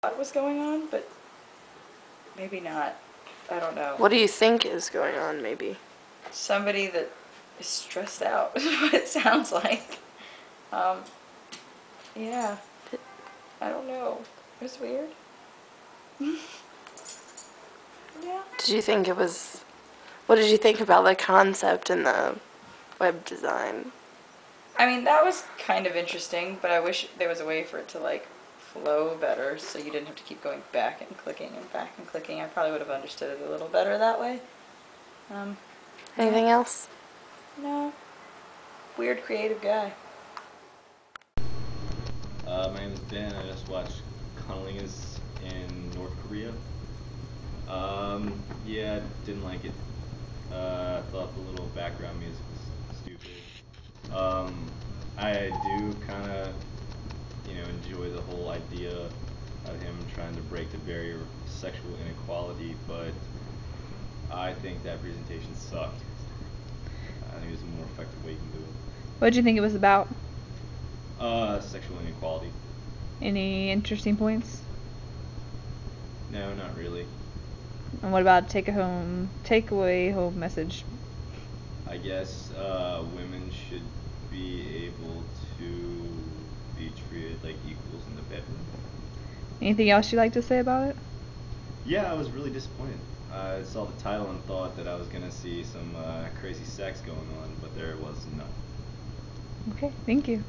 what was going on, but maybe not. I don't know. What do you think is going on, maybe? Somebody that is stressed out is what it sounds like. Yeah. I don't know. It's weird. Yeah. Did you think it was... What did you think about the concept and the web design? I mean, that was kind of interesting, but I wish there was a way for it to, like, flow better so you didn't have to keep going back and clicking and back and clicking. I probably would have understood it a little better that way. Anything else? No. Weird creative guy. My name is Ben. I just watched Cunnilingus in North Korea. Yeah, didn't like it. I thought the little background music was stupid. I do kind of, enjoy the whole idea of him trying to break the barrier of sexual inequality, but I think that presentation sucked. I think there's a more effective way you can do it. What did you think it was about? Sexual inequality. Any interesting points? No, not really. And what about takeaway home message? I guess women should be able to be treated like equals in the bedroom. Anything else you'd like to say about it? Yeah, I was really disappointed. I saw the title and thought that I was going to see some crazy sex going on, but there was none. Okay, thank you.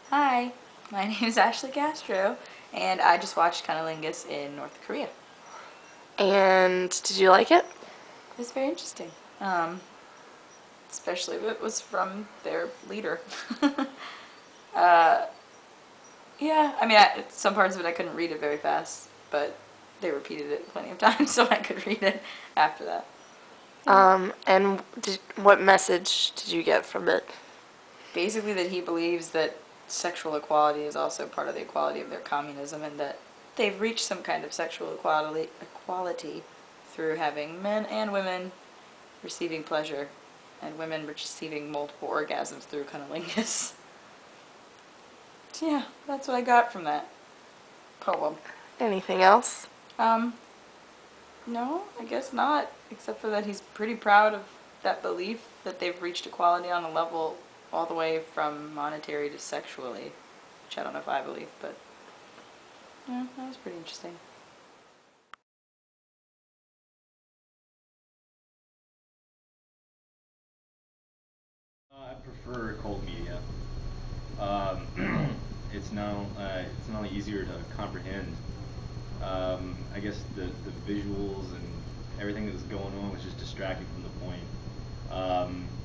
Hi, my name is Ashley Castro, and I just watched Cunnilingus in North Korea. And did you like it? It was very interesting, especially if it was from their leader. Yeah, I mean, some parts of it I couldn't read it very fast, but they repeated it plenty of times, so I could read it after that. And what message did you get from it? Basically that he believes that sexual equality is also part of the equality of their communism, and that they've reached some kind of sexual equality through having men and women receiving pleasure, and women receiving multiple orgasms through cunnilingus. Yeah, that's what I got from that poem. Anything else? No, I guess not, except for that he's pretty proud of that belief that they've reached equality on a level all the way from monetary to sexually, which I don't know if I believe, but yeah, that was pretty interesting. I prefer cold media. It's not only easier to comprehend. I guess the visuals and everything that was going on was just distracting from the point.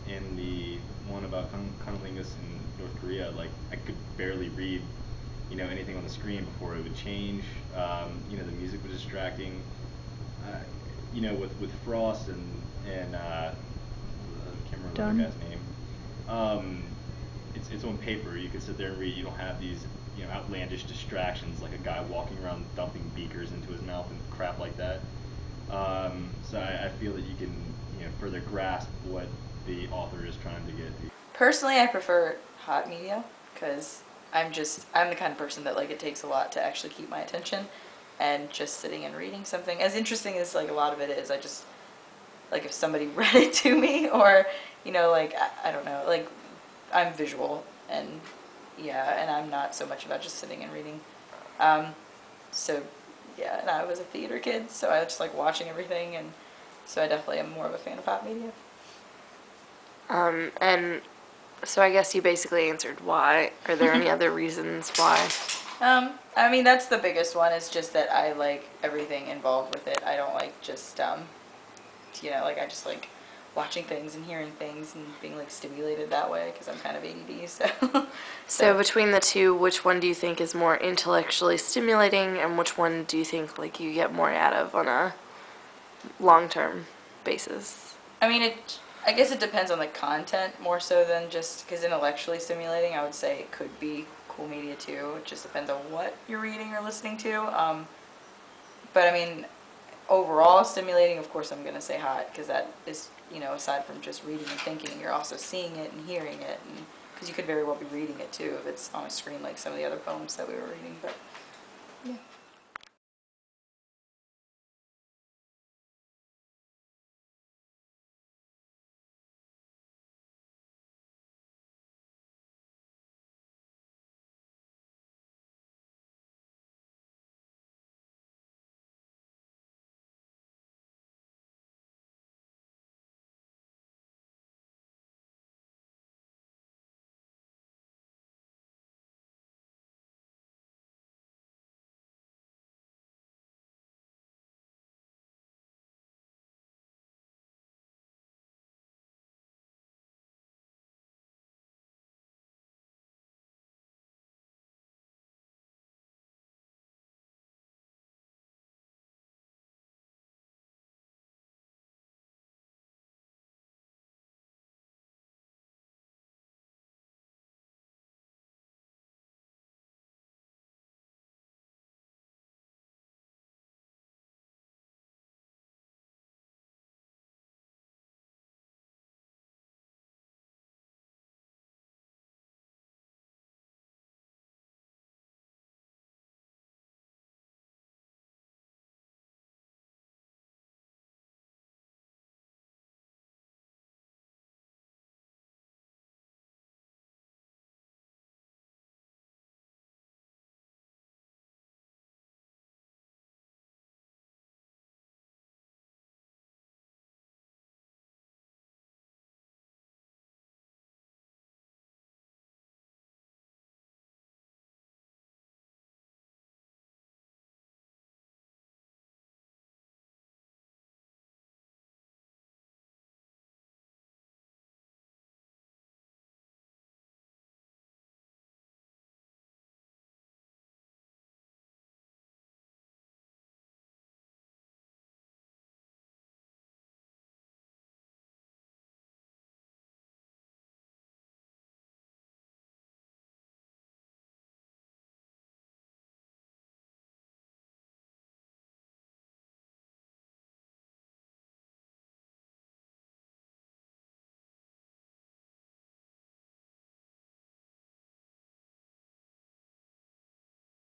In the one about cunnilingus in North Korea, like I could barely read, anything on the screen before it would change. The music was distracting. With Frost and I can't remember the other guy's name. It's on paper. You could sit there and read. You don't have these outlandish distractions like a guy walking around dumping beakers into his mouth and crap like that. So I feel that you can further grasp what the author is trying to get. Personally, I prefer hot media because I'm the kind of person that like it takes a lot to actually keep my attention, and just sitting and reading something as interesting as like a lot of it is, I just like if somebody read it to me, or like I don't know, like I'm visual, and yeah, and I'm not so much about just sitting and reading. So yeah, and I was a theater kid, so I just like watching everything, and so I definitely am more of a fan of hot media. And so I guess you basically answered why. Are there any other reasons why? I mean, that's the biggest one, is just that I like everything involved with it. I don't like just, like I just like watching things and hearing things and being like stimulated that way, because I'm kind of ADD, so. So between the two, which one do you think is more intellectually stimulating, and which one do you think like you get more out of on a long-term basis? I mean, I guess it depends on the content more so than just, because intellectually stimulating, I would say it could be cool media too. It just depends on what you're reading or listening to. But I mean, overall stimulating, of course I'm going to say hot, because that is, aside from just reading and thinking, you're also seeing it and hearing it, and because you could very well be reading it too if it's on a screen like some of the other poems that we were reading. But